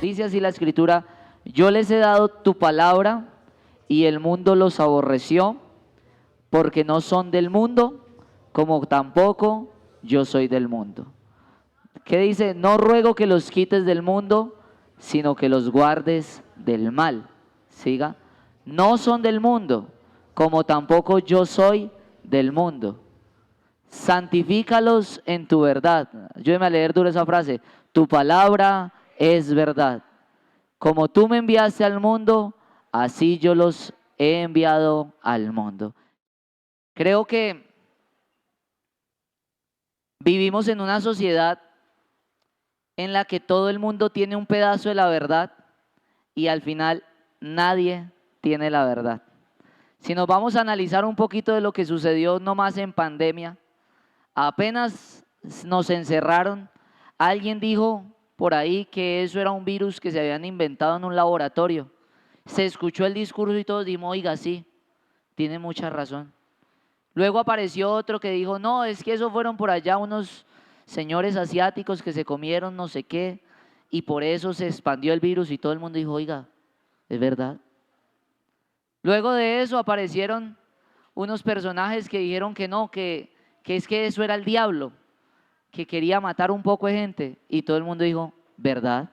Dice así la escritura: yo les he dado tu palabra y el mundo los aborreció, porque no son del mundo, como tampoco yo soy del mundo. ¿Qué dice? No ruego que los quites del mundo, sino que los guardes del mal. Siga. No son del mundo, como tampoco yo soy del mundo. Santifícalos en tu verdad. Ayúdeme a leer duro esa frase. Tu palabra es verdad. Como tú me enviaste al mundo, así yo los he enviado al mundo. Creo que vivimos en una sociedad en la que todo el mundo tiene un pedazo de la verdad y al final nadie tiene la verdad. Si nos vamos a analizar un poquito de lo que sucedió nomás en pandemia, apenas nos encerraron, alguien dijo por ahí que eso era un virus que se habían inventado en un laboratorio. Se escuchó el discurso y todos dijimos, oiga, sí, tiene mucha razón. Luego apareció otro que dijo, no, es que eso fueron por allá unos señores asiáticos que se comieron no sé qué y por eso se expandió el virus y todo el mundo dijo, oiga, es verdad. Luego de eso aparecieron unos personajes que dijeron que no, que es que eso era el diablo, que quería matar un poco de gente y todo el mundo dijo, ¿verdad?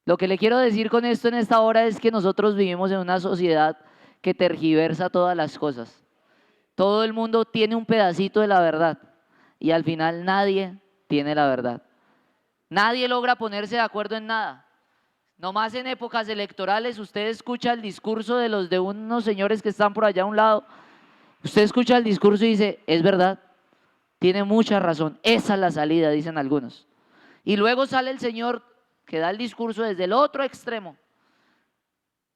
Lo que le quiero decir con esto en esta hora es que nosotros vivimos en una sociedad que tergiversa todas las cosas. Todo el mundo tiene un pedacito de la verdad y al final nadie tiene la verdad. Nadie logra ponerse de acuerdo en nada. Nomás en épocas electorales usted escucha el discurso de unos señores que están por allá a un lado. Usted escucha el discurso y dice, es verdad, tiene mucha razón, esa es la salida, dicen algunos. Y luego sale el señor que da el discurso desde el otro extremo.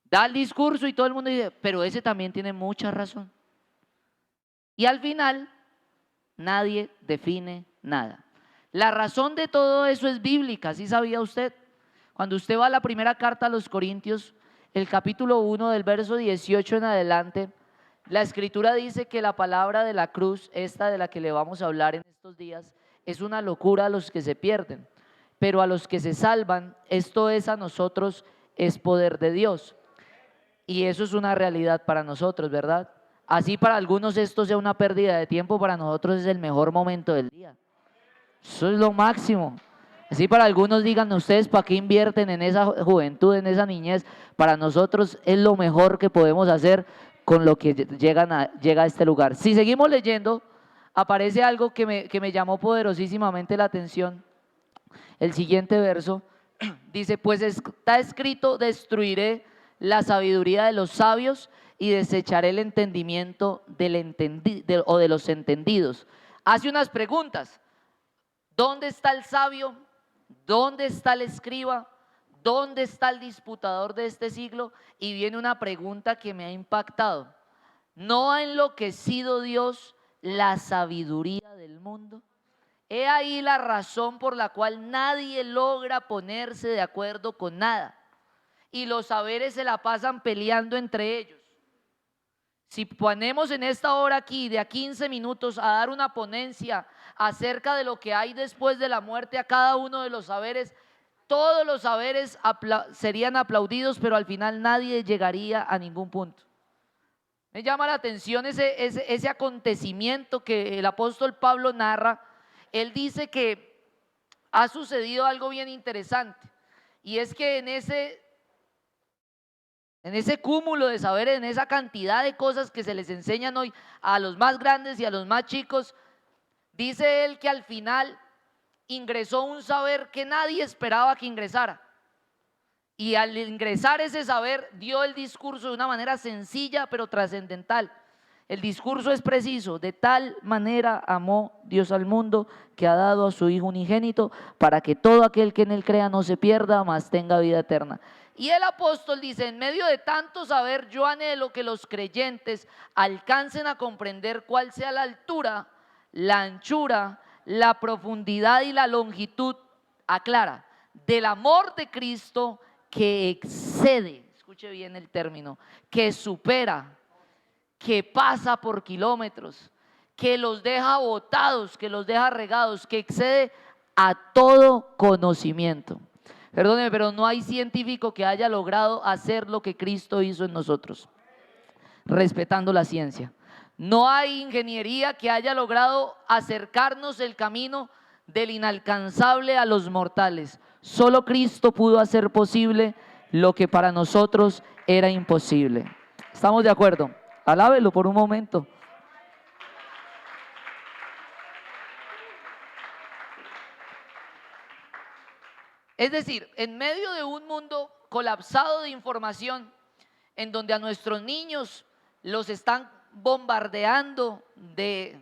Da el discurso y todo el mundo dice, pero ese también tiene mucha razón. Y al final, nadie define nada. La razón de todo eso es bíblica, ¿sí sabía usted? Cuando usted va a la primera carta a los Corintios, el capítulo 1 del verso 18 en adelante, la escritura dice que la palabra de la cruz, esta de la que le vamos a hablar en estos días, es una locura a los que se pierden, pero a los que se salvan, esto es a nosotros, es poder de Dios. Y eso es una realidad para nosotros, ¿verdad? Así para algunos esto sea una pérdida de tiempo, para nosotros es el mejor momento del día. Eso es lo máximo. Así para algunos digan, ustedes para qué invierten en esa juventud, en esa niñez. Para nosotros es lo mejor que podemos hacer con lo que llega a este lugar. Si seguimos leyendo, aparece algo que me llamó poderosísimamente la atención. El siguiente verso dice, pues está escrito, destruiré la sabiduría de los sabios y desecharé el entendimiento de los entendidos. Hace unas preguntas. ¿Dónde está el sabio? ¿Dónde está el escriba? ¿Dónde está el disputador de este siglo? Y viene una pregunta que me ha impactado. ¿No ha enloquecido Dios la sabiduría del mundo? He ahí la razón por la cual nadie logra ponerse de acuerdo con nada. Y los saberes se la pasan peleando entre ellos. Si ponemos en esta hora aquí de a 15 minutos a dar una ponencia acerca de lo que hay después de la muerte a cada uno de los saberes, todos los saberes serían aplaudidos, pero al final nadie llegaría a ningún punto. Me llama la atención ese acontecimiento que el apóstol Pablo narra. Él dice que ha sucedido algo bien interesante, y es que en ese cúmulo de saberes, en esa cantidad de cosas que se les enseñan hoy a los más grandes y a los más chicos, dice él que al final ingresó un saber que nadie esperaba que ingresara. Y al ingresar ese saber, dio el discurso de una manera sencilla pero trascendental. El discurso es preciso: de tal manera amó Dios al mundo que ha dado a su Hijo unigénito para que todo aquel que en él crea no se pierda, mas tenga vida eterna. Y el apóstol dice, en medio de tanto saber, yo anhelo que los creyentes alcancen a comprender cuál sea la altura, la anchura, la profundidad y la longitud, aclara, del amor de Cristo que excede, escuche bien el término, que supera, que pasa por kilómetros, que los deja botados, que los deja regados, que excede a todo conocimiento. Perdóneme, pero no hay científico que haya logrado hacer lo que Cristo hizo en nosotros, respetando la ciencia. No hay ingeniería que haya logrado acercarnos el camino del inalcanzable a los mortales. Solo Cristo pudo hacer posible lo que para nosotros era imposible. ¿Estamos de acuerdo? Alábelo por un momento. Es decir, en medio de un mundo colapsado de información, en donde a nuestros niños los están bombardeando de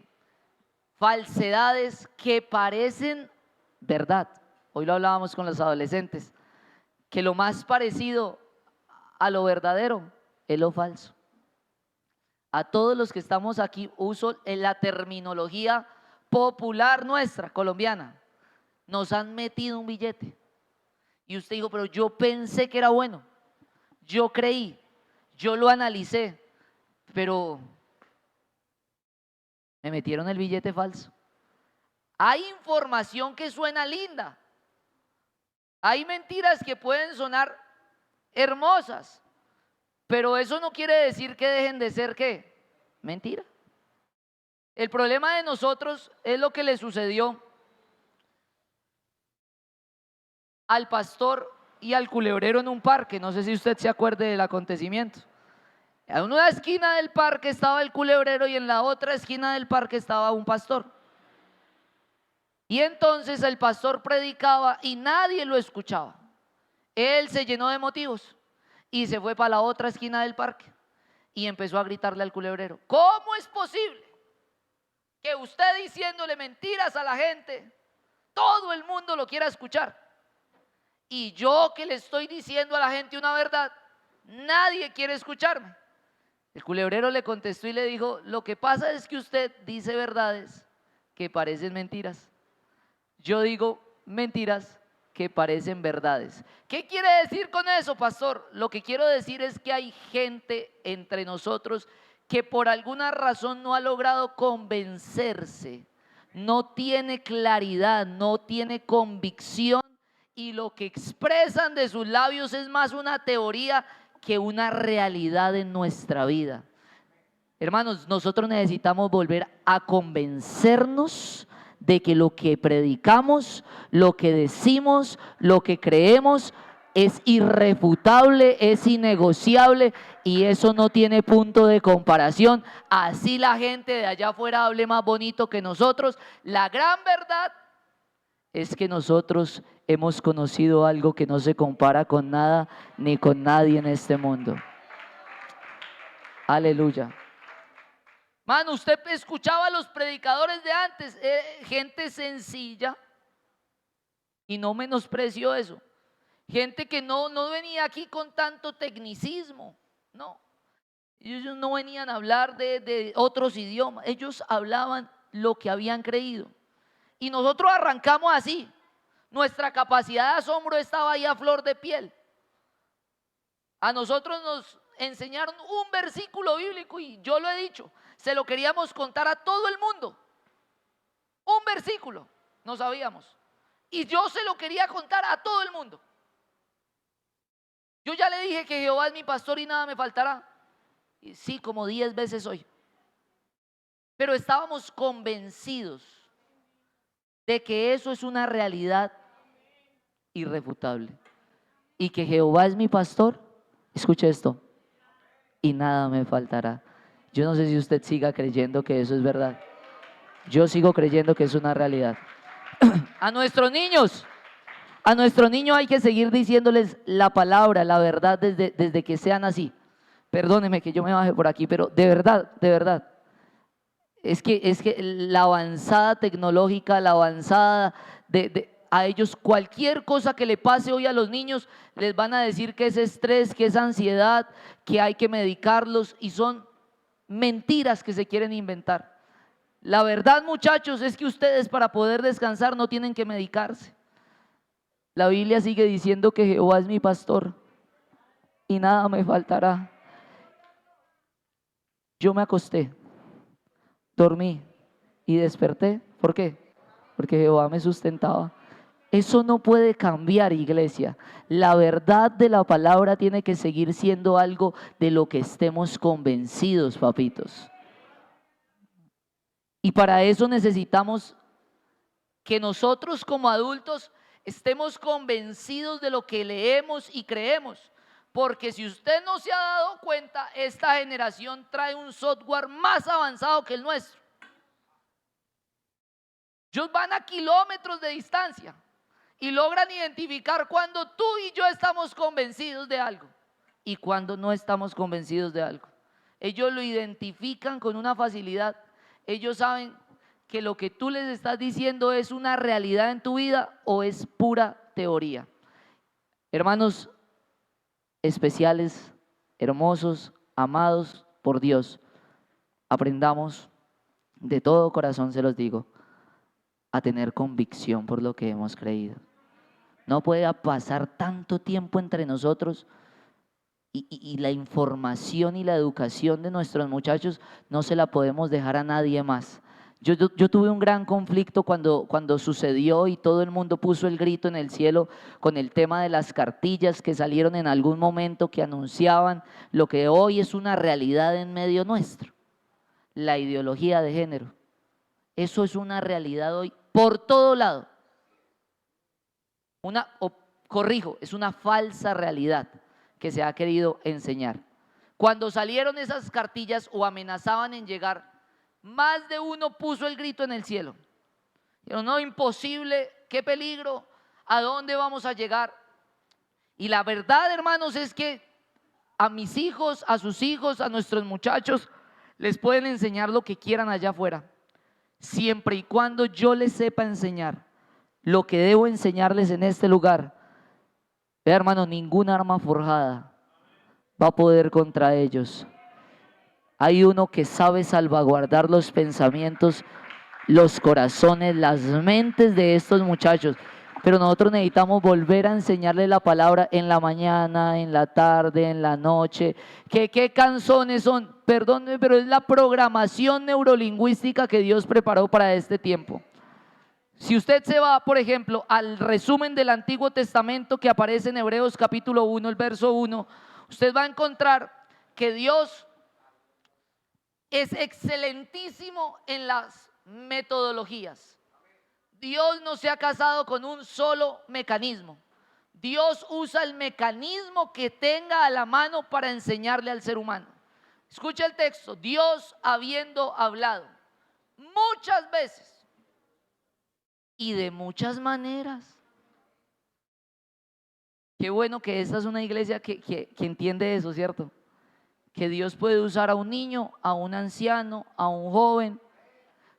falsedades que parecen verdad. Hoy lo hablábamos con los adolescentes, que lo más parecido a lo verdadero es lo falso. A todos los que estamos aquí, uso la terminología popular nuestra, colombiana, nos han metido un billete. Y usted dijo, pero yo pensé que era bueno, yo creí, yo lo analicé, pero me metieron el billete falso. Hay información que suena linda, hay mentiras que pueden sonar hermosas, pero eso no quiere decir que dejen de ser ¿qué? Mentira. El problema de nosotros es lo que le sucedió al pastor y al culebrero en un parque. No sé si usted se acuerde del acontecimiento. En una esquina del parque estaba el culebrero y en la otra esquina del parque estaba un pastor. Y entonces el pastor predicaba y nadie lo escuchaba. Él se llenó de motivos y se fue para la otra esquina del parque y empezó a gritarle al culebrero: ¿cómo es posible que usted diciéndole mentiras a la gente, todo el mundo lo quiera escuchar? Y yo que le estoy diciendo a la gente una verdad, nadie quiere escucharme. El culebrero le contestó y le dijo: lo que pasa es que usted dice verdades que parecen mentiras. Yo digo mentiras que parecen verdades. ¿Qué quiere decir con eso, pastor? Lo que quiero decir es que hay gente entre nosotros que por alguna razón no ha logrado convencerse, no tiene claridad, no tiene convicción, y lo que expresan de sus labios es más una teoría que una realidad en nuestra vida. Hermanos, nosotros necesitamos volver a convencernos de que lo que predicamos, lo que decimos, lo que creemos es irrefutable, es innegociable y eso no tiene punto de comparación. Así la gente de allá afuera hable más bonito que nosotros. La gran verdad es que nosotros hemos conocido algo que no se compara con nada ni con nadie en este mundo. Aleluya. Mano, usted escuchaba a los predicadores de antes, gente sencilla, y no menosprecio eso. Gente que no venía aquí con tanto tecnicismo, no. Ellos no venían a hablar de otros idiomas, ellos hablaban lo que habían creído. Y nosotros arrancamos así. Nuestra capacidad de asombro estaba ahí a flor de piel. A nosotros nos enseñaron un versículo bíblico y yo lo he dicho, se lo queríamos contar a todo el mundo. Un versículo, no sabíamos. Y yo se lo quería contar a todo el mundo. Yo ya le dije que Jehová es mi pastor y nada me faltará. Y sí, como 10 veces hoy. Pero estábamos convencidos de que eso es una realidad irrefutable. Y que Jehová es mi pastor, escuche esto, y nada me faltará. Yo no sé si usted siga creyendo que eso es verdad. Yo sigo creyendo que es una realidad. A nuestros niños hay que seguir diciéndoles la palabra, la verdad desde que sean así. Perdóneme que yo me baje por aquí, pero de verdad. Es que la avanzada tecnológica, la avanzada a ellos, cualquier cosa que le pase hoy a los niños, les van a decir que es estrés, que es ansiedad, que hay que medicarlos, y son mentiras que se quieren inventar. La verdad, muchachos, es que ustedes para poder descansar no tienen que medicarse. La Biblia sigue diciendo que Jehová es mi pastor y nada me faltará. Yo me acosté, dormí y desperté. ¿Por qué? Porque Jehová me sustentaba. Eso no puede cambiar, iglesia. La verdad de la palabra tiene que seguir siendo algo de lo que estemos convencidos, papitos. Y para eso necesitamos que nosotros como adultos estemos convencidos de lo que leemos y creemos. Porque si usted no se ha dado cuenta, esta generación trae un software más avanzado que el nuestro. Ellos van a kilómetros de distancia y logran identificar cuando tú y yo estamos convencidos de algo y cuando no estamos convencidos de algo. Ellos lo identifican con una facilidad. Ellos saben que lo que tú les estás diciendo es una realidad en tu vida o es pura teoría. Hermanos especiales, hermosos, amados por Dios, aprendamos de todo corazón, se los digo, a tener convicción por lo que hemos creído. No puede pasar tanto tiempo entre nosotros y la información y la educación de nuestros muchachos no se la podemos dejar a nadie más. Yo tuve un gran conflicto cuando sucedió y todo el mundo puso el grito en el cielo con el tema de las cartillas que salieron en algún momento que anunciaban lo que hoy es una realidad en medio nuestro, la ideología de género. Eso es una realidad hoy por todo lado. Es una falsa realidad que se ha querido enseñar. Cuando salieron esas cartillas o amenazaban en llegar, más de uno puso el grito en el cielo. Dijeron, no, imposible, qué peligro, ¿a dónde vamos a llegar? Y la verdad, hermanos, es que a mis hijos, a sus hijos, a nuestros muchachos, les pueden enseñar lo que quieran allá afuera, siempre y cuando yo les sepa enseñar lo que debo enseñarles en este lugar. Vea, hermano, ninguna arma forjada va a poder contra ellos. Hay uno que sabe salvaguardar los pensamientos, los corazones, las mentes de estos muchachos. Pero nosotros necesitamos volver a enseñarles la palabra en la mañana, en la tarde, en la noche. ¿Qué canciones son? Perdónenme, pero es la programación neurolingüística que Dios preparó para este tiempo. Si usted se va, por ejemplo, al resumen del Antiguo Testamento que aparece en Hebreos capítulo 1, el verso 1, usted va a encontrar que Dios es excelentísimo en las metodologías. Dios no se ha casado con un solo mecanismo. Dios usa el mecanismo que tenga a la mano para enseñarle al ser humano. Escucha el texto. Dios, habiendo hablado muchas veces y de muchas maneras. Qué bueno que esta es una iglesia que entiende eso, ¿cierto? Que Dios puede usar a un niño, a un anciano, a un joven.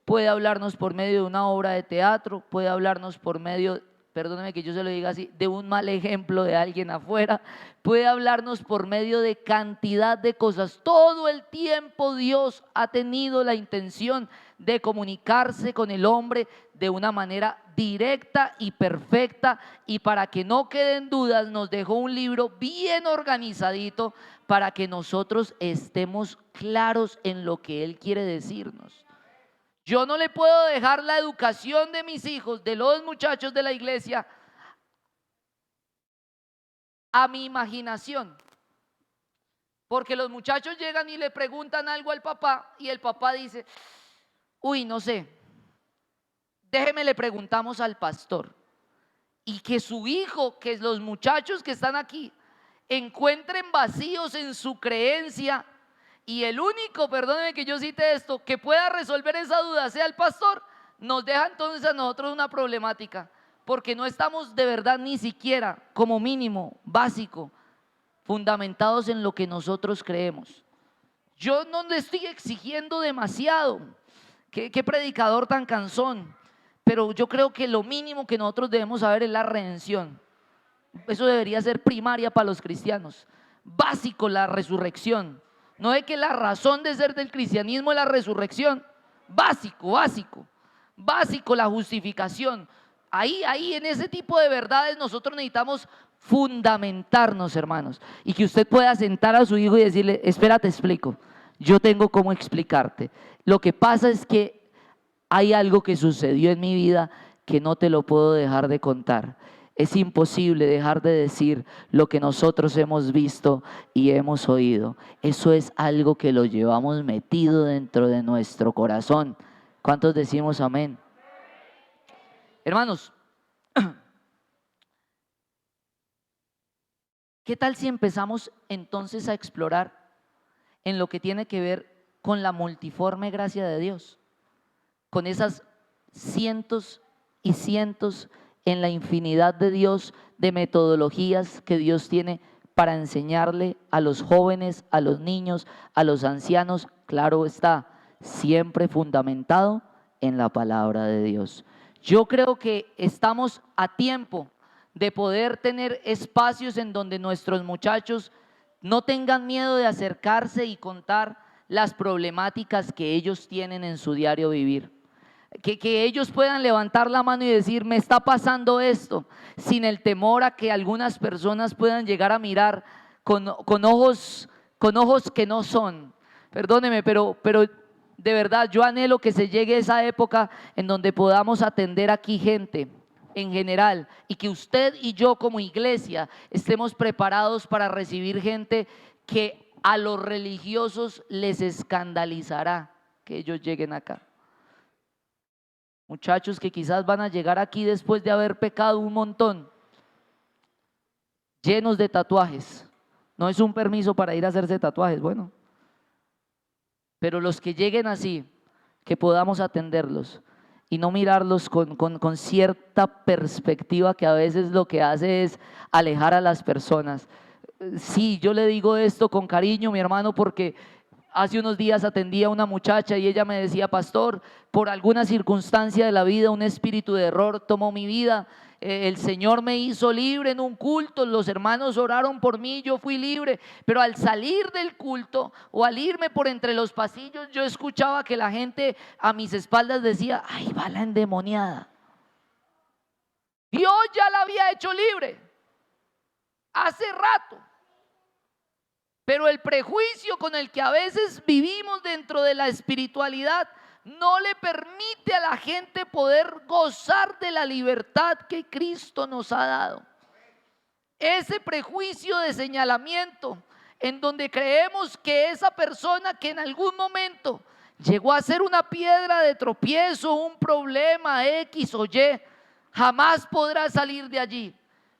Puede hablarnos por medio de una obra de teatro, puede hablarnos por medio, perdóneme que yo se lo diga así, de un mal ejemplo de alguien afuera, puede hablarnos por medio de cantidad de cosas. Todo el tiempo Dios ha tenido la intención de comunicarse con el hombre de una manera directa y perfecta, y para que no queden dudas nos dejó un libro bien organizadito para que nosotros estemos claros en lo que Él quiere decirnos. Yo no le puedo dejar la educación de mis hijos, de los muchachos de la iglesia, a mi imaginación. Porque los muchachos llegan y le preguntan algo al papá y el papá dice, uy, no sé, déjeme le preguntamos al pastor. Y que su hijo, que los muchachos que están aquí, encuentren vacíos en su creencia. Y el único, perdónenme que yo cite esto, que pueda resolver esa duda sea el pastor, nos deja entonces a nosotros una problemática, porque no estamos de verdad ni siquiera como mínimo básico fundamentados en lo que nosotros creemos. Yo no le estoy exigiendo demasiado, qué predicador tan cansón, pero yo creo que lo mínimo que nosotros debemos saber es la redención. Eso debería ser primaria para los cristianos. Básico, la resurrección. No es que la razón de ser del cristianismo es la resurrección. Básico, la justificación. Ahí en ese tipo de verdades nosotros necesitamos fundamentarnos, hermanos. Y que usted pueda sentar a su hijo y decirle, espera, te explico. Yo tengo cómo explicarte. Lo que pasa es que hay algo que sucedió en mi vida que no te lo puedo dejar de contar. Es imposible dejar de decir lo que nosotros hemos visto y hemos oído. Eso es algo que lo llevamos metido dentro de nuestro corazón. ¿Cuántos decimos amén? Hermanos, ¿qué tal si empezamos entonces a explorar en lo que tiene que ver con la multiforme gracia de Dios? Con esas cientos y cientos en la infinidad de Dios, de metodologías que Dios tiene para enseñarle a los jóvenes, a los niños, a los ancianos, claro está, siempre fundamentado en la palabra de Dios. Yo creo que estamos a tiempo de poder tener espacios en donde nuestros muchachos no tengan miedo de acercarse y contar las problemáticas que ellos tienen en su diario vivir. Que ellos puedan levantar la mano y decir, me está pasando esto, sin el temor a que algunas personas puedan llegar a mirar con ojos que no son. Perdóneme, pero de verdad yo anhelo que se llegue esa época en donde podamos atender aquí gente en general y que usted y yo como iglesia estemos preparados para recibir gente que a los religiosos les escandalizará que ellos lleguen acá. Muchachos que quizás van a llegar aquí después de haber pecado un montón, llenos de tatuajes. No es un permiso para ir a hacerse tatuajes, bueno. Pero los que lleguen así, que podamos atenderlos y no mirarlos con cierta perspectiva que a veces lo que hace es alejar a las personas. Sí, yo le digo esto con cariño, mi hermano, porque hace unos días atendí a una muchacha y ella me decía, pastor, por alguna circunstancia de la vida, un espíritu de error tomó mi vida. El Señor me hizo libre en un culto, los hermanos oraron por mí, yo fui libre, pero al salir del culto o al irme por entre los pasillos, yo escuchaba que la gente a mis espaldas decía, ahí va la endemoniada. Dios ya la había hecho libre hace rato. Pero el prejuicio con el que a veces vivimos dentro de la espiritualidad no le permite a la gente poder gozar de la libertad que Cristo nos ha dado. Ese prejuicio de señalamiento en donde creemos que esa persona que en algún momento llegó a ser una piedra de tropiezo, un problema X o Y, jamás podrá salir de allí.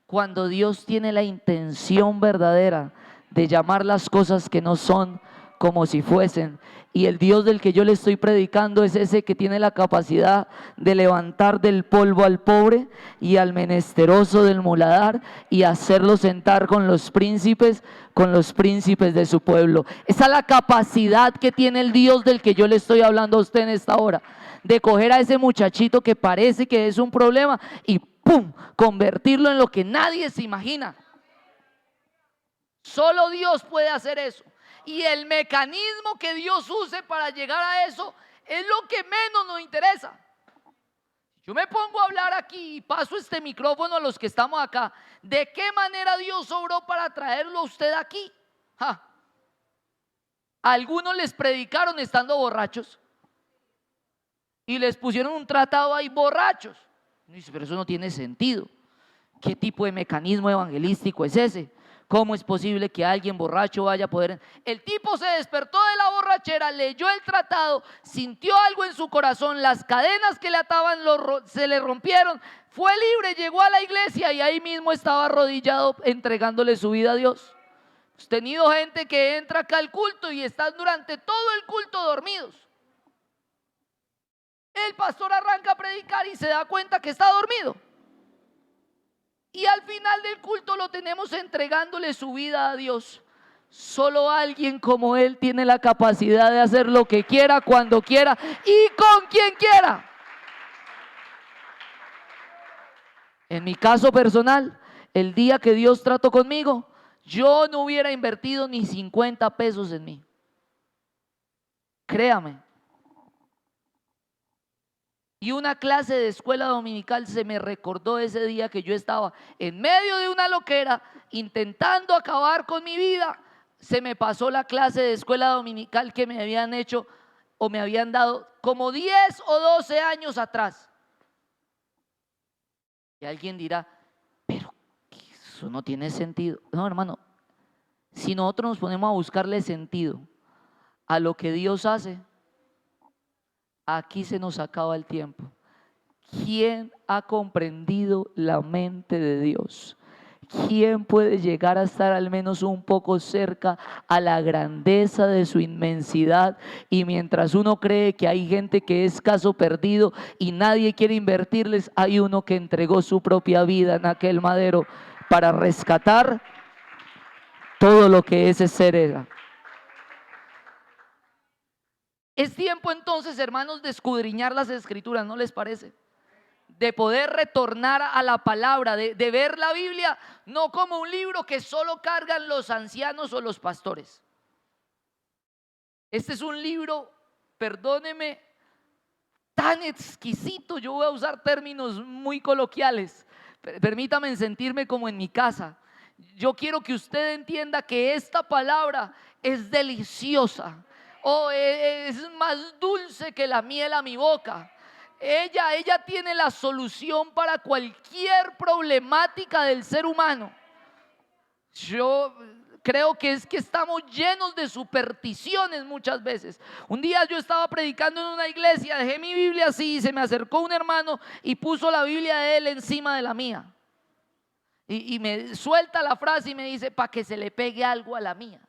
Cuando Dios tiene la intención verdadera de llamar las cosas que no son como si fuesen. Y el Dios del que yo le estoy predicando es ese que tiene la capacidad de levantar del polvo al pobre y al menesteroso del muladar y hacerlo sentar con los príncipes de su pueblo. Esa es la capacidad que tiene el Dios del que yo le estoy hablando a usted en esta hora, de coger a ese muchachito que parece que es un problema y ¡pum!, convertirlo en lo que nadie se imagina. Solo Dios puede hacer eso. Y el mecanismo que Dios use para llegar a eso es lo que menos nos interesa. Yo me pongo a hablar aquí y paso este micrófono a los que estamos acá. ¿De qué manera Dios obró para traerlo a usted aquí? Algunos les predicaron estando borrachos y les pusieron un tratado ahí borrachos. Dice, pero eso no tiene sentido. ¿Qué tipo de mecanismo evangelístico es ese? ¿Cómo es posible que alguien borracho vaya a poder? El tipo se despertó de la borrachera, leyó el tratado, sintió algo en su corazón, las cadenas que le ataban se le rompieron, fue libre, llegó a la iglesia y ahí mismo estaba arrodillado entregándole su vida a Dios. Hemos tenido gente que entra acá al culto y están durante todo el culto dormidos. El pastor arranca a predicar y se da cuenta que está dormido. Y al final del culto lo tenemos entregándole su vida a Dios. Solo alguien como Él tiene la capacidad de hacer lo que quiera, cuando quiera y con quien quiera. En mi caso personal, el día que Dios trató conmigo, yo no hubiera invertido ni 50 pesos en mí. Créame. Y una clase de escuela dominical se me recordó ese día que yo estaba en medio de una loquera intentando acabar con mi vida. Se me pasó la clase de escuela dominical que me habían hecho o me habían dado como 10 o 12 años atrás. Y alguien dirá, pero eso no tiene sentido. No, hermano, si nosotros nos ponemos a buscarle sentido a lo que Dios hace, aquí se nos acaba el tiempo. ¿Quién ha comprendido la mente de Dios? ¿Quién puede llegar a estar al menos un poco cerca a la grandeza de su inmensidad? Y mientras uno cree que hay gente que es caso perdido y nadie quiere invertirles, hay uno que entregó su propia vida en aquel madero para rescatar todo lo que ese ser era. Es tiempo entonces, hermanos, de escudriñar las Escrituras, ¿no les parece? De poder retornar a la palabra, de ver la Biblia no como un libro que solo cargan los ancianos o los pastores. Este es un libro, perdóneme, tan exquisito. Yo voy a usar términos muy coloquiales. Permítame sentirme como en mi casa. Yo quiero que usted entienda que esta palabra es deliciosa. Es más dulce que la miel a mi boca. Ella tiene la solución para cualquier problemática del ser humano. Yo creo que es que estamos llenos de supersticiones muchas veces. Un día yo estaba predicando en una iglesia, dejé mi Biblia así y se me acercó un hermano y puso la Biblia de él encima de la mía. Y me suelta la frase y me dice, para que se le pegue algo a la mía.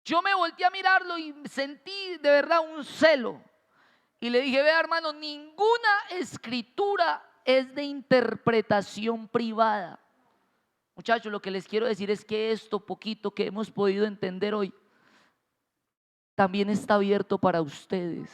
Yo me volteé a mirarlo y sentí de verdad un celo. Y le dije, vea hermano, ninguna escritura es de interpretación privada. Muchachos, lo que les quiero decir es que esto poquito que hemos podido entender hoy también está abierto para ustedes.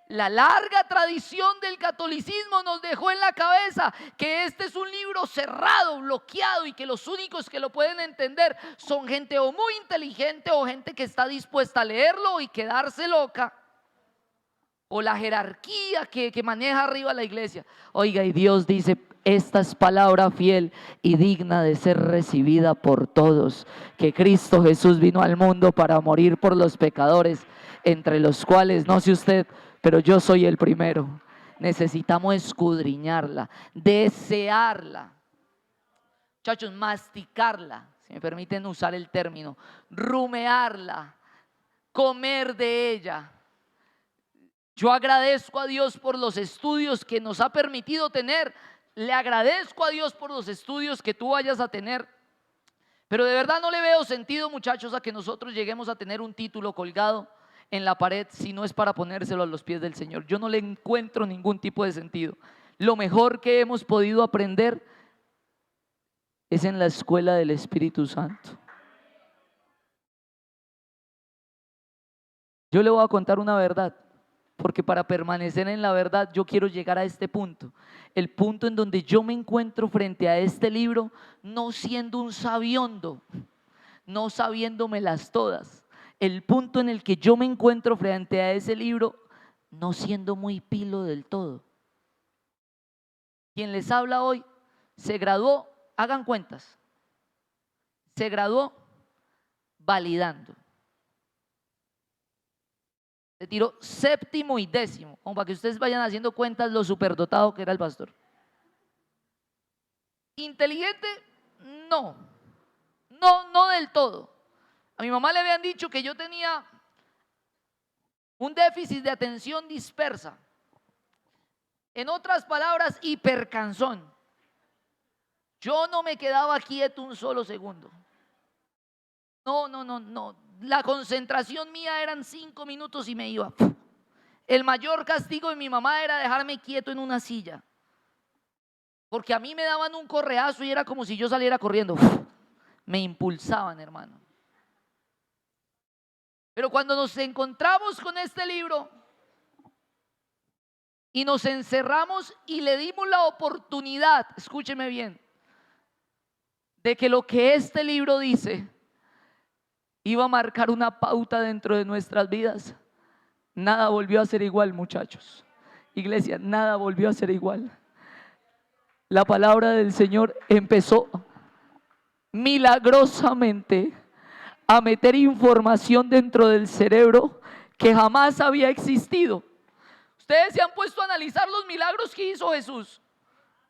La larga tradición del catolicismo nos dejó en la cabeza que este es un libro cerrado, bloqueado, y que los únicos que lo pueden entender son gente o muy inteligente o gente que está dispuesta a leerlo y quedarse loca, o la jerarquía que maneja arriba la iglesia. Oiga, y Dios dice, esta es palabra fiel y digna de ser recibida por todos, que Cristo Jesús vino al mundo para morir por los pecadores, entre los cuales, no sé usted, pero yo soy el primero. Necesitamos escudriñarla, desearla, muchachos, masticarla, si me permiten usar el término, rumearla, comer de ella. Yo agradezco a Dios por los estudios que nos ha permitido tener. Le agradezco a Dios por los estudios que tú vayas a tener. Pero de verdad no le veo sentido, muchachos, a que nosotros lleguemos a tener un título colgado en la pared si no es para ponérselo a los pies del Señor. Yo no le encuentro ningún tipo de sentido. Lo mejor que hemos podido aprender es en la escuela del Espíritu Santo. Yo le voy a contar una verdad, porque para permanecer en la verdad yo quiero llegar a este punto, el punto en donde yo me encuentro frente a este libro, no siendo un sabiondo, no sabiéndomelas todas, el punto en el que yo me encuentro frente a ese libro, no siendo muy pilo del todo. Quien les habla hoy se graduó, hagan cuentas, se graduó validando. Se tiró séptimo y décimo, como para que ustedes vayan haciendo cuentas lo superdotado que era el pastor. Inteligente, no del todo. A mi mamá le habían dicho que yo tenía un déficit de atención dispersa. En otras palabras, hipercansón. Yo no me quedaba quieto un solo segundo. No. La concentración mía eran 5 minutos y me iba. El mayor castigo de mi mamá era dejarme quieto en una silla, porque a mí me daban un correazo y era como si yo saliera corriendo. Me impulsaban, hermano. Pero cuando nos encontramos con este libro y nos encerramos y le dimos la oportunidad, escúcheme bien, de que lo que este libro dice iba a marcar una pauta dentro de nuestras vidas, nada volvió a ser igual, muchachos. Iglesia, nada volvió a ser igual. La palabra del Señor empezó milagrosamente a meter información dentro del cerebro que jamás había existido. Ustedes se han puesto a analizar los milagros que hizo Jesús.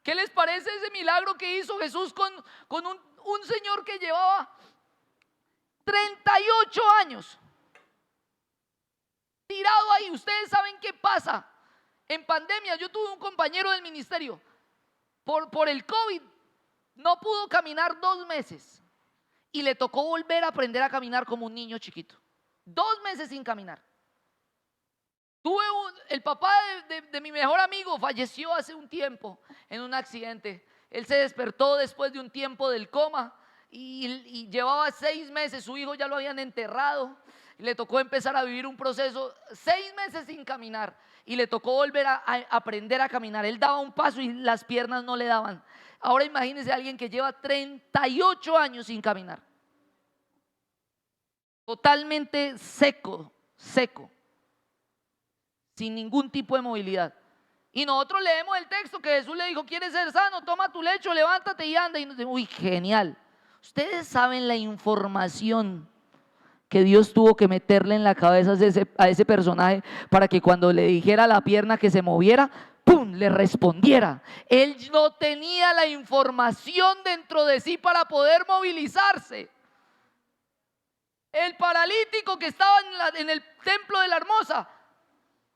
¿Qué les parece ese milagro que hizo Jesús con un señor que llevaba 38 años tirado ahí? Ustedes saben qué pasa en pandemia. Yo tuve un compañero del ministerio, por el COVID, no pudo caminar 2 meses y le tocó volver a aprender a caminar como un niño chiquito. 2 meses sin caminar. El papá de mi mejor amigo falleció hace un tiempo en un accidente. Él se despertó después de un tiempo del coma y llevaba 6 meses. Su hijo ya lo habían enterrado. Le tocó empezar a vivir un proceso, 6 meses sin caminar, y le tocó volver a aprender a caminar. Él daba un paso y las piernas no le daban. Ahora imagínense a alguien que lleva 38 años sin caminar, totalmente seco, sin ningún tipo de movilidad. Y nosotros leemos el texto que Jesús le dijo: ¿quieres ser sano? Toma tu lecho, levántate y anda. Y nos decimos: uy, genial. Ustedes saben la información que Dios tuvo que meterle en la cabeza a ese personaje para que cuando le dijera a la pierna que se moviera, ¡pum!, le respondiera. Él no tenía la información dentro de sí para poder movilizarse. El paralítico que estaba en el templo de la Hermosa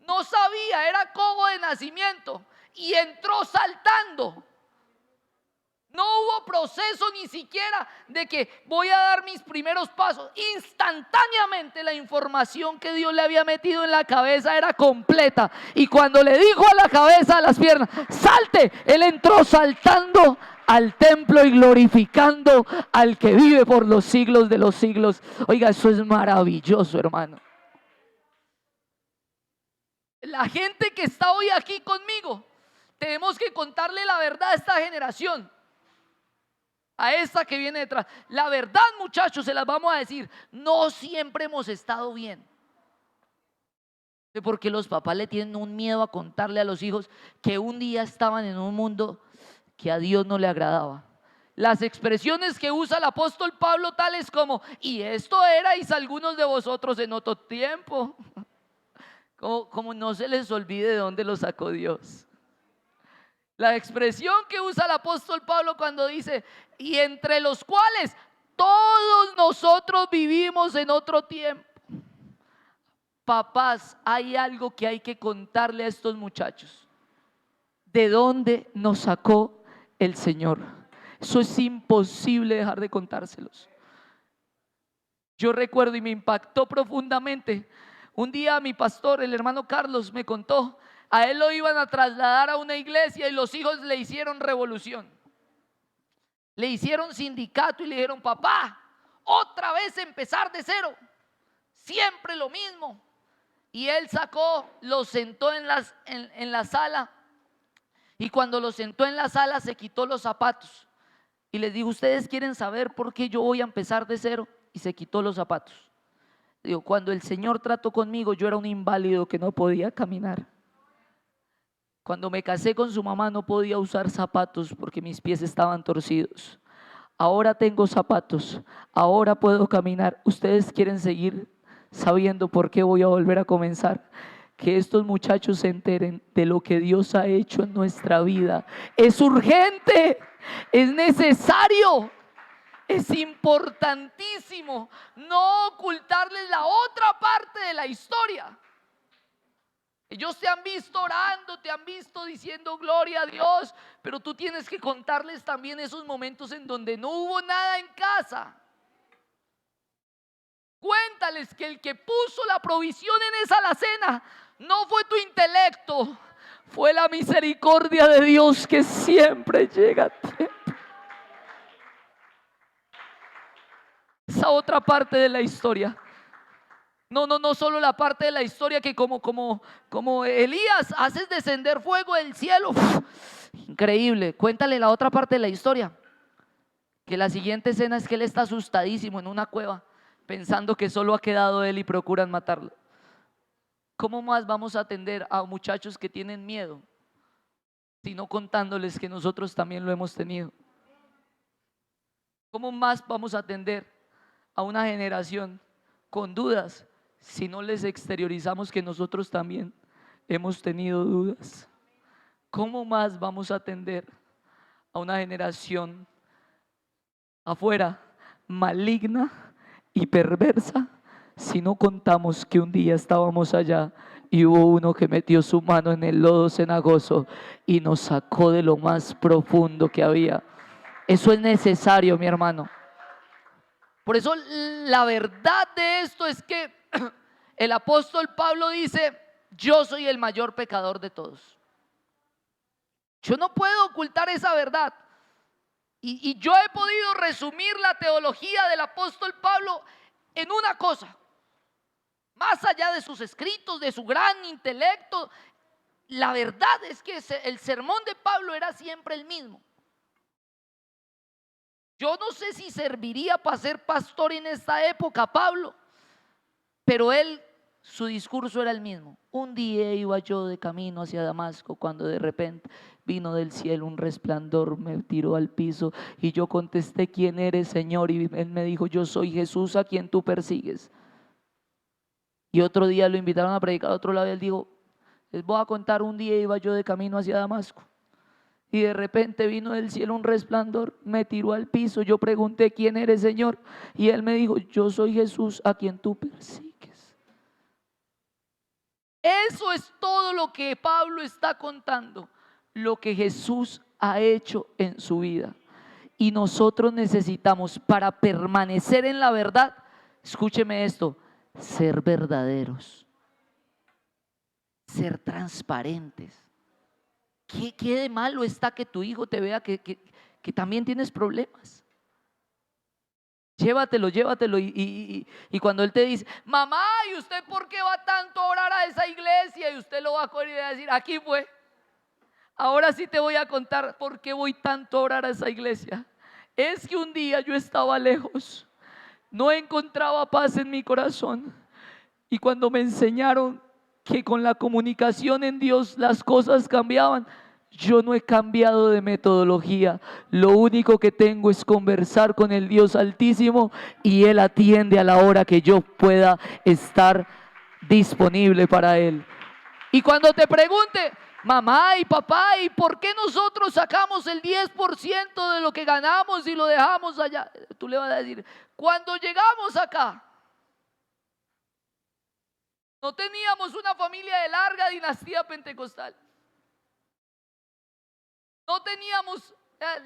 no sabía, era cojo de nacimiento y entró saltando. No hubo proceso ni siquiera de que voy a dar mis primeros pasos. Instantáneamente la información que Dios le había metido en la cabeza era completa. Y cuando le dijo a la cabeza, a las piernas: salte, él entró saltando al templo y glorificando al que vive por los siglos de los siglos. Oiga, eso es maravilloso, hermano. La gente que está hoy aquí conmigo, tenemos que contarle la verdad a esta generación, a esta que viene detrás. La verdad, muchachos, se las vamos a decir: no siempre hemos estado bien. Porque los papás le tienen un miedo a contarle a los hijos que un día estaban en un mundo que a Dios no le agradaba. Las expresiones que usa el apóstol Pablo, tales como: y esto erais algunos de vosotros en otro tiempo. Como no se les olvide de dónde lo sacó Dios. La expresión que usa el apóstol Pablo cuando dice: y entre los cuales todos nosotros vivimos en otro tiempo. Papás, hay algo que hay que contarle a estos muchachos: ¿de dónde nos sacó el Señor? Eso es imposible dejar de contárselos. Yo recuerdo, y me impactó profundamente, un día mi pastor, el hermano Carlos, me contó: a él lo iban a trasladar a una iglesia y los hijos le hicieron revolución, le hicieron sindicato y le dijeron: papá, otra vez empezar de cero, siempre lo mismo. Y él sacó, lo sentó en la sala, y cuando lo sentó en la sala se quitó los zapatos y les dijo: ¿ustedes quieren saber por qué yo voy a empezar de cero? Y se quitó los zapatos. Digo, cuando el Señor trató conmigo, yo era un inválido que no podía caminar. Cuando me casé con su mamá no podía usar zapatos porque mis pies estaban torcidos. Ahora tengo zapatos, ahora puedo caminar. ¿Ustedes quieren seguir sabiendo por qué voy a volver a comenzar? Que estos muchachos se enteren de lo que Dios ha hecho en nuestra vida. Es urgente, es necesario, es importantísimo no ocultarles la otra parte de la historia. Ellos te han visto orando, te han visto diciendo gloria a Dios, pero tú tienes que contarles también esos momentos en donde no hubo nada en casa. Cuéntales que el que puso la provisión en esa alacena no fue tu intelecto, fue la misericordia de Dios que siempre llega a tiempo. Esa otra parte de la historia. No solo la parte de la historia que como Elías haces descender fuego del cielo. Increíble. Cuéntale la otra parte de la historia. Que la siguiente escena es que él está asustadísimo en una cueva, pensando que solo ha quedado él y procuran matarlo. ¿Cómo más vamos a atender a muchachos que tienen miedo, sino contándoles que nosotros también lo hemos tenido? ¿Cómo más vamos a atender a una generación con dudas si no les exteriorizamos que nosotros también hemos tenido dudas? ¿Cómo más vamos a atender a una generación afuera maligna y perversa si no contamos que un día estábamos allá y hubo uno que metió su mano en el lodo cenagoso y nos sacó de lo más profundo que había? Eso es necesario, mi hermano. Por eso la verdad de esto es que el apóstol Pablo dice: yo soy el mayor pecador de todos. Yo no puedo ocultar esa verdad. Y yo he podido resumir la teología del apóstol Pablo en una cosa. Más allá de sus escritos, de su gran intelecto, la verdad es que el sermón de Pablo era siempre el mismo. Yo no sé si serviría para ser pastor en esta época, Pablo, pero su discurso era el mismo. Un día iba yo de camino hacia Damasco cuando de repente vino del cielo un resplandor, me tiró al piso y yo contesté: ¿quién eres, Señor? Y él me dijo: yo soy Jesús a quien tú persigues. Y otro día lo invitaron a predicar a otro lado y él dijo: les voy a contar, un día iba yo de camino hacia Damasco y de repente vino del cielo un resplandor, me tiró al piso, yo pregunté: ¿quién eres, Señor? Y él me dijo: yo soy Jesús a quien tú persigues. Eso es todo lo que Pablo está contando, lo que Jesús ha hecho en su vida. Y nosotros necesitamos, para permanecer en la verdad, escúcheme esto, ser verdaderos, ser transparentes. ¿Qué de malo está que tu hijo te vea que también tienes problemas? Llévatelo y cuando él te dice: mamá, ¿y usted por qué va tanto a orar a esa iglesia? Y usted lo va a coger y va a decir: aquí fue. Ahora sí te voy a contar por qué voy tanto a orar a esa iglesia. Es que un día yo estaba lejos, no encontraba paz en mi corazón, y cuando me enseñaron que con la comunicación en Dios las cosas cambiaban, yo no he cambiado de metodología. Lo único que tengo es conversar con el Dios Altísimo y Él atiende a la hora que yo pueda estar disponible para Él. Y cuando te pregunte: mamá y papá, ¿y por qué nosotros sacamos el 10% de lo que ganamos y lo dejamos allá? Tú le vas a decir: cuando llegamos acá, no teníamos una familia de larga dinastía pentecostal. No teníamos,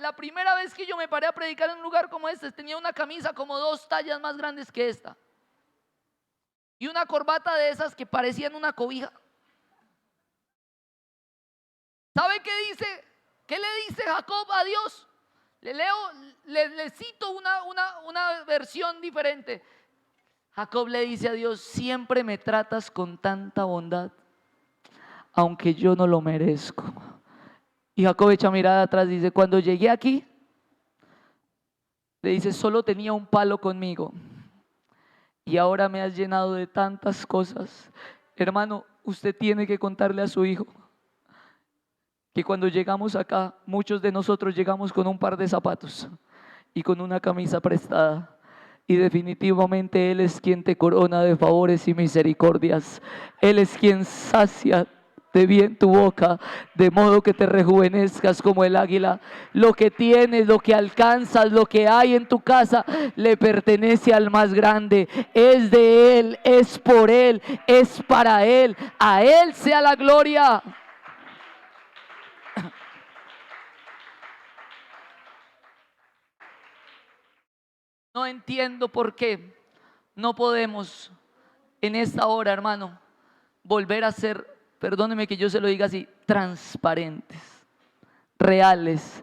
la primera vez que yo me paré a predicar en un lugar como este, tenía una camisa como 2 tallas más grandes que esta y una corbata de esas que parecían una cobija. ¿Sabe qué dice? ¿Qué le dice Jacob a Dios? Le cito una versión diferente. Jacob le dice a Dios: siempre me tratas con tanta bondad, aunque yo no lo merezco. Y Jacob echa mirada atrás y dice: cuando llegué aquí, le dice, solo tenía un palo conmigo y ahora me has llenado de tantas cosas. Hermano, usted tiene que contarle a su hijo que cuando llegamos acá, muchos de nosotros llegamos con un par de zapatos y con una camisa prestada. Y definitivamente Él es quien te corona de favores y misericordias. Él es quien sacia de bien tu boca, de modo que te rejuvenezcas como el águila. Lo que tienes, lo que alcanzas, lo que hay en tu casa, le pertenece al más grande. Es de Él, es por Él, es para Él. A Él sea la gloria. No entiendo por qué no podemos en esta hora, hermano, volver a ser, perdóneme que yo se lo diga así, transparentes, reales.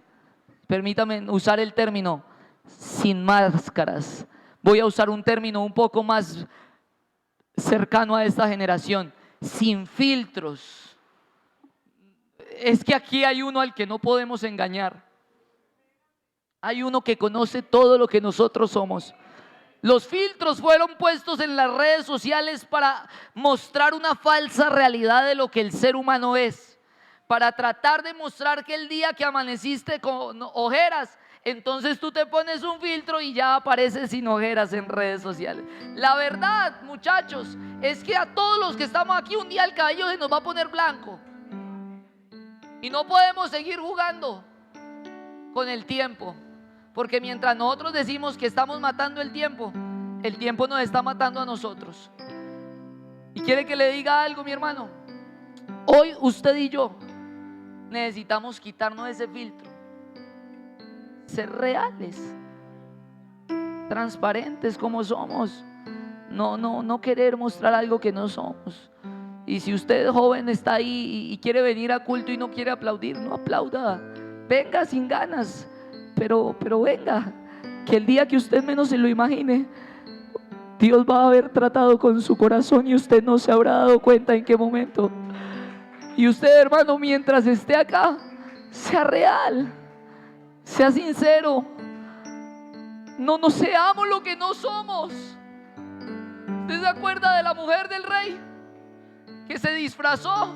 Permítame usar el término sin máscaras. Voy a usar un término un poco más cercano a esta generación: sin filtros. Es que aquí hay uno al que no podemos engañar. Hay uno que conoce todo lo que nosotros somos. Los filtros fueron puestos en las redes sociales para mostrar una falsa realidad de lo que el ser humano es, para tratar de mostrar que el día que amaneciste con ojeras, entonces tú te pones un filtro y ya apareces sin ojeras en redes sociales. La verdad, muchachos, es que a todos los que estamos aquí un día el cabello se nos va a poner blanco y no podemos seguir jugando con el tiempo. Porque mientras nosotros decimos que estamos matando el tiempo nos está matando a nosotros. Y quiere que le diga algo, mi hermano. Hoy usted y yo necesitamos quitarnos ese filtro, ser reales, transparentes como somos, no querer mostrar algo que no somos. Y si usted joven está ahí y quiere venir a culto y no quiere aplaudir, no aplauda, venga sin ganas, pero venga, que el día que usted menos se lo imagine, Dios va a haber tratado con su corazón y usted no se habrá dado cuenta en qué momento. Y usted, hermano, mientras esté acá, sea real, sea sincero, no seamos lo que no somos. ¿Usted se acuerda de la mujer del rey que se disfrazó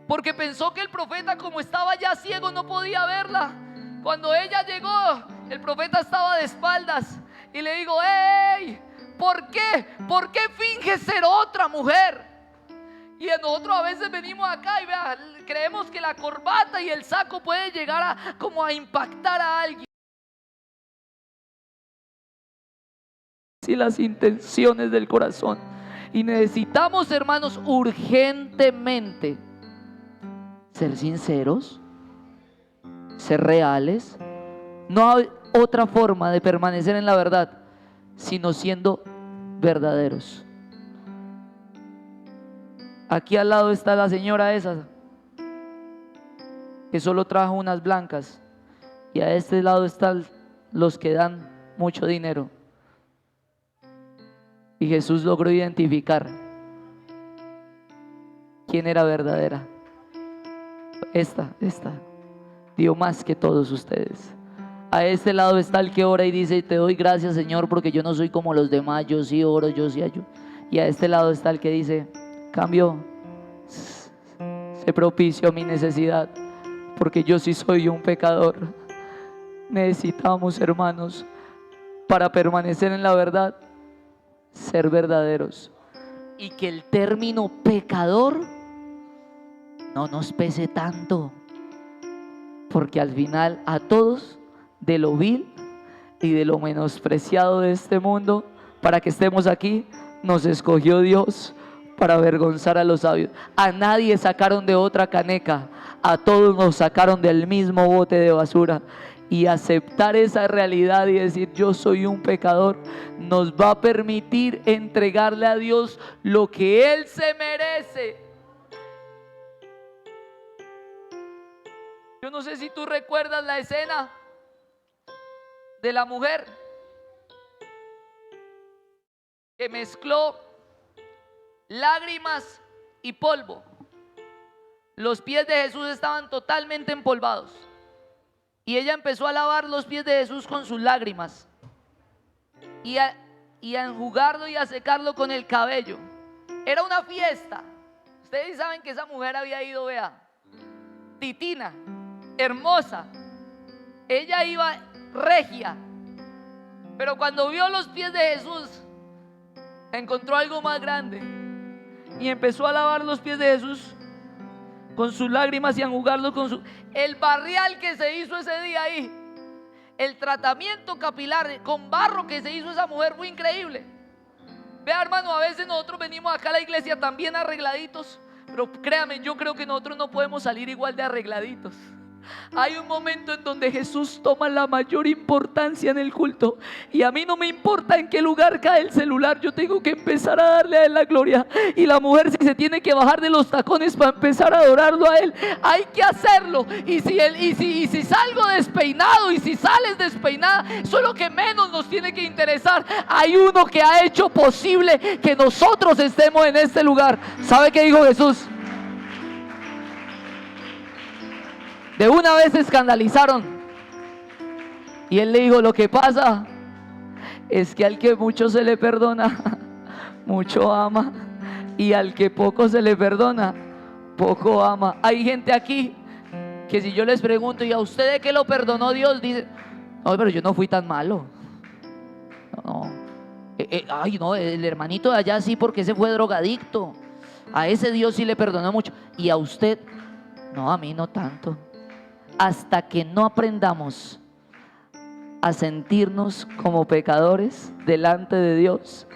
porque pensó que el profeta, como estaba ya ciego, no podía verla? Cuando ella llegó, el profeta estaba de espaldas y le dijo: ¡Ey! ¿Por qué? ¿Por qué finges ser otra mujer? Y nosotros a veces venimos acá y vea, creemos que la corbata y el saco puede llegar como a impactar a alguien. Y las intenciones del corazón. Y necesitamos, hermanos, urgentemente ser sinceros, ser reales. No hay otra forma de permanecer en la verdad sino siendo verdaderos. Aquí al lado está la señora esa que solo trajo unas blancas, y a este lado están los que dan mucho dinero. Y Jesús logró identificar quién era verdadera. Esta dio más que todos ustedes. A este lado está el que ora y dice: te doy gracias, Señor, porque yo no soy como los demás, yo sí oro, yo sí ayuno. Y a este lado está el que dice: cambio, se propicio mi necesidad, porque yo sí soy un pecador. Necesitamos, hermanos, para permanecer en la verdad, ser verdaderos, y que el término pecador no nos pese tanto, porque al final a todos, de lo vil y de lo menospreciado de este mundo, para que estemos aquí, nos escogió Dios para avergonzar a los sabios. A nadie sacaron de otra caneca, a todos nos sacaron del mismo bote de basura. Y aceptar esa realidad y decir: yo soy un pecador, nos va a permitir entregarle a Dios lo que Él se merece. Yo no sé si tú recuerdas la escena de la mujer que mezcló lágrimas y polvo. Los pies de Jesús estaban totalmente empolvados y ella empezó a lavar los pies de Jesús con sus lágrimas y a enjugarlo y a secarlo con el cabello. Era una fiesta. Ustedes saben que esa mujer había ido, vea, titina, hermosa. Ella iba regia, pero cuando vio los pies de Jesús encontró algo más grande y empezó a lavar los pies de Jesús con sus lágrimas y a enjugarlos con el barrial que se hizo ese día ahí. El tratamiento capilar con barro que se hizo esa mujer fue increíble. Vea, hermano, a veces nosotros venimos acá a la iglesia también arregladitos, pero créame, yo creo que nosotros no podemos salir igual de arregladitos. Hay un momento en donde Jesús toma la mayor importancia en el culto, y a mí no me importa en qué lugar cae el celular, yo tengo que empezar a darle a Él la gloria. Y la mujer, si se tiene que bajar de los tacones para empezar a adorarlo a Él, hay que hacerlo. Y si salgo despeinado y si sales despeinada, eso es lo que menos nos tiene que interesar. Hay uno que ha hecho posible que nosotros estemos en este lugar. ¿Sabe qué dijo Jesús? De una vez se escandalizaron y Él le dijo: lo que pasa es que al que mucho se le perdona, mucho ama, y al que poco se le perdona, poco ama. Hay gente aquí que si yo les pregunto: ¿y a usted de qué lo perdonó Dios? Dice: no, pero yo no fui tan malo. No. Ay, no, el hermanito de allá sí, porque ese fue drogadicto. A ese Dios sí le perdonó mucho. Y a usted, no, a mí no tanto. hasta que no aprendamos a sentirnos como pecadores delante de Dios,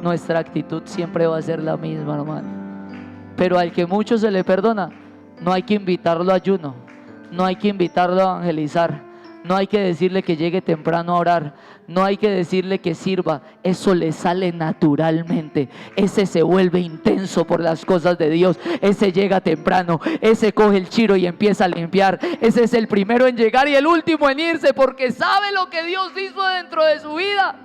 nuestra actitud siempre va a ser la misma, hermano. Pero al que mucho se le perdona, no hay que invitarlo a ayuno, no hay que invitarlo a evangelizar, no hay que decirle que llegue temprano a orar, no hay que decirle que sirva. Eso le sale naturalmente. Ese se vuelve intenso por las cosas de Dios. Ese llega temprano, ese coge el chiro y empieza a limpiar. Ese es el primero en llegar y el último en irse, porque sabe lo que Dios hizo dentro de su vida.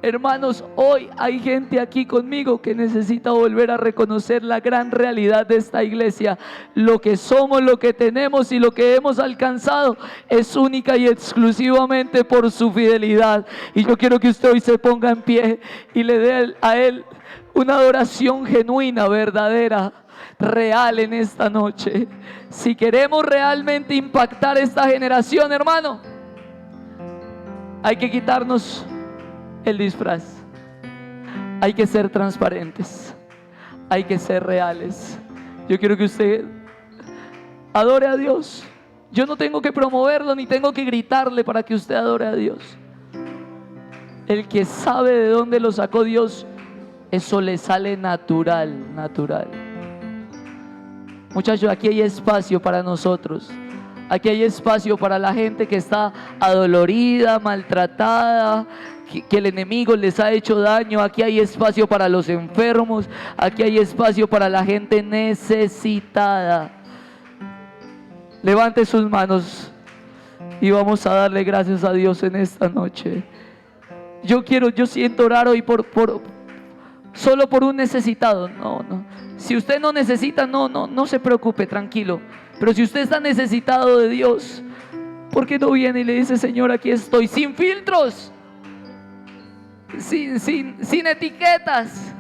Hermanos, hoy hay gente aquí conmigo que necesita volver a reconocer la gran realidad de esta iglesia. Lo que somos, lo que tenemos y lo que hemos alcanzado es única y exclusivamente por su fidelidad. Y yo quiero que usted hoy se ponga en pie y le dé a Él una adoración genuina, verdadera, real en esta noche. Si queremos realmente impactar esta generación, hermano, hay que quitarnos el disfraz. Hay que ser transparentes, hay que ser reales. Yo quiero que usted adore a Dios. Yo no tengo que promoverlo ni tengo que gritarle para que usted adore a Dios. El que sabe de dónde lo sacó Dios, eso le sale natural. Muchachos, aquí hay espacio para nosotros. Aquí hay espacio para la gente que está adolorida, maltratada, que el enemigo les ha hecho daño. Aquí hay espacio para los enfermos. Aquí hay espacio para la gente necesitada. Levante sus manos y vamos a darle gracias a Dios en esta noche. Yo siento orar hoy solo por un necesitado. No. Si usted no necesita, no se preocupe, tranquilo. Pero si usted está necesitado de Dios, ¿por qué no viene y le dice: Señor, aquí estoy, sin filtros, sin etiquetas,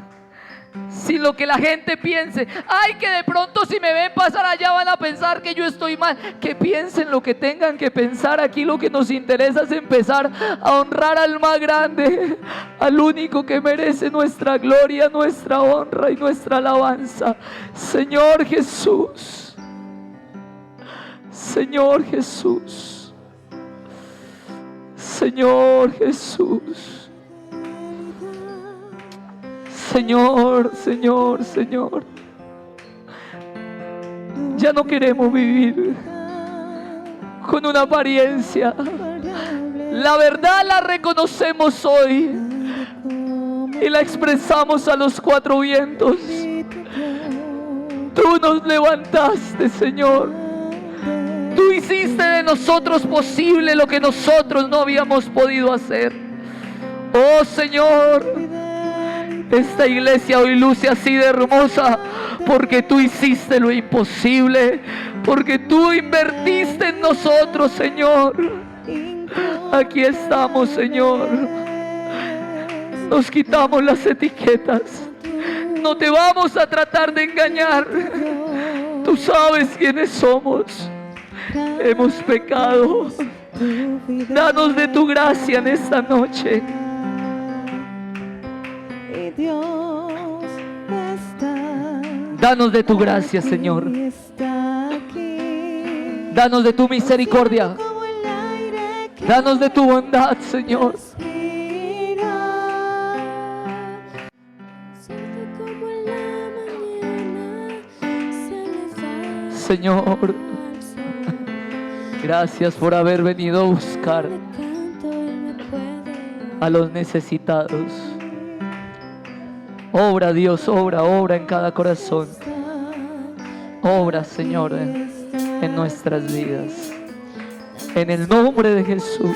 sin lo que la gente piense? Ay, que de pronto si me ven pasar allá van a pensar que yo estoy mal. Que piensen lo que tengan que pensar. Aquí lo que nos interesa es empezar a honrar al más grande, al único que merece nuestra gloria, nuestra honra y nuestra alabanza. Señor Jesús, Señor Jesús, Señor Jesús, Señor. Ya no queremos vivir con una apariencia. La verdad la reconocemos hoy y la expresamos a los cuatro vientos. Tú nos levantaste, Señor. Tú hiciste de nosotros posible lo que nosotros no habíamos podido hacer. Oh Señor, esta iglesia hoy luce así de hermosa porque tú hiciste lo imposible, porque tú invertiste en nosotros, Señor. Aquí estamos, Señor. Nos quitamos las etiquetas. No te vamos a tratar de engañar. Tú sabes quiénes somos. Hemos pecado. Danos de tu gracia en esta noche. Danos de tu gracia, Señor. Danos de tu misericordia. Danos de tu bondad, Señor. Señor, gracias por haber venido a buscar a los necesitados. Obra, Dios, obra en cada corazón. Obra, Señor, en nuestras vidas. En el nombre de Jesús.